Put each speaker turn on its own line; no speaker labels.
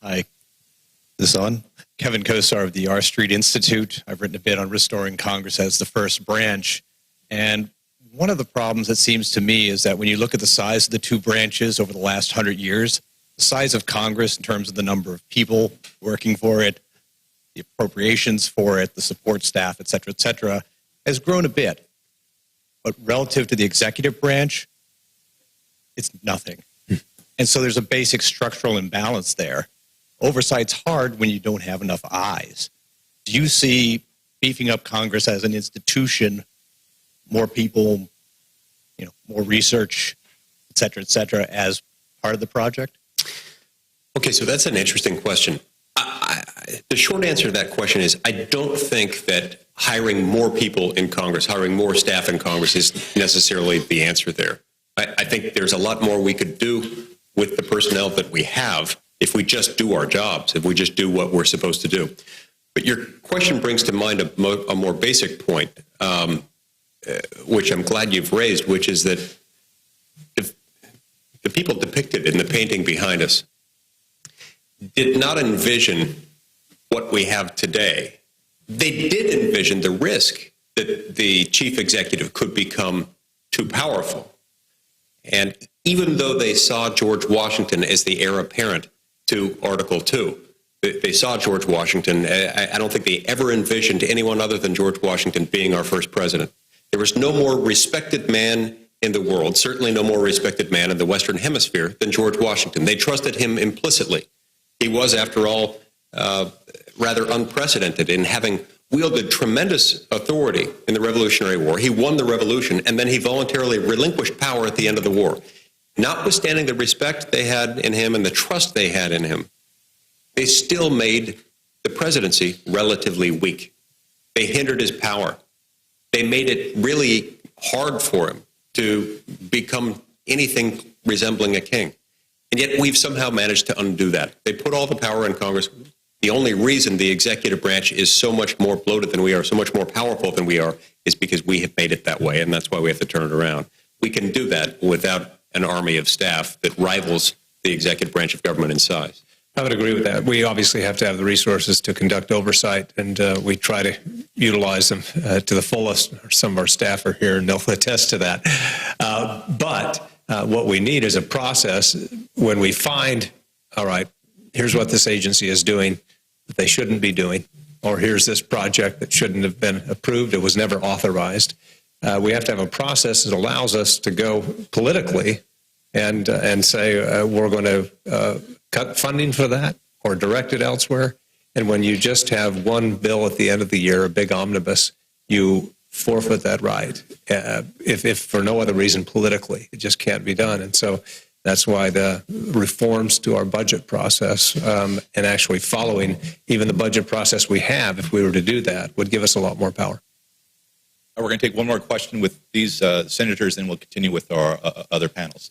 Hi, this is on. Kevin Kosar of the R Street Institute. I've written a bit on restoring Congress as the first branch. And one of the problems, it seems to me, is that when you look at the size of the two branches over the last 100 years, the size of Congress in terms of the number of people working for it, the appropriations for it, the support staff, et cetera, has grown a bit. But relative to the executive branch, it's nothing. And so there's a basic structural imbalance there. Oversight's hard when you don't have enough eyes. Do you see beefing up Congress as an institution, more people, more research, et cetera, as part of the project?
Okay, so that's an interesting question. The short answer to that question is I don't think that hiring more people in Congress, hiring more staff in Congress is necessarily the answer there. I think there's a lot more we could do with the personnel that we have if we just do our jobs, if we just do what we're supposed to do. But your question brings to mind a more basic point, which I'm glad you've raised, which is that the people depicted in the painting behind us did not envision what we have today. They did envision the risk that the chief executive could become too powerful. And even though they saw George Washington as the heir apparent to Article 2, they saw George Washington. I don't think they ever envisioned anyone other than George Washington being our first president. There was no more respected man in the world, certainly no more respected man in the Western Hemisphere than George Washington. They trusted him implicitly. He was, after all, rather unprecedented in having wielded tremendous authority in the Revolutionary War. He won the revolution, and then he voluntarily relinquished power at the end of the war. Notwithstanding the respect they had in him and the trust they had in him, they still made the presidency relatively weak. They hindered his power. They made it really hard for him to become anything resembling a king. And yet we've somehow managed to undo that. They put all the power in Congress. The only reason the executive branch is so much more bloated than we are, so much more powerful than we are, is because we have made it that way, and that's why we have to turn it around. We can do that without an army of staff that rivals the executive branch of government in size.
I would agree with that. We obviously have to have the resources to conduct oversight, and we try to utilize them to the fullest. Some of our staff are here, and they'll attest to that. But what we need is a process when we find, all right, here's what this agency is doing that they shouldn't be doing, or here's this project that shouldn't have been approved, it was never authorized. We have to have a process that allows us to go politically and say we're going to cut funding for that or direct it elsewhere. And when you just have one bill at the end of the year, a big omnibus, you forfeit that right, if for no other reason politically. It just can't be done. And so that's why the reforms to our budget process and actually following even the budget process we have, if we were to do that, would give us a lot more power.
We're going to take one more question with these senators, and we'll continue with our other panels.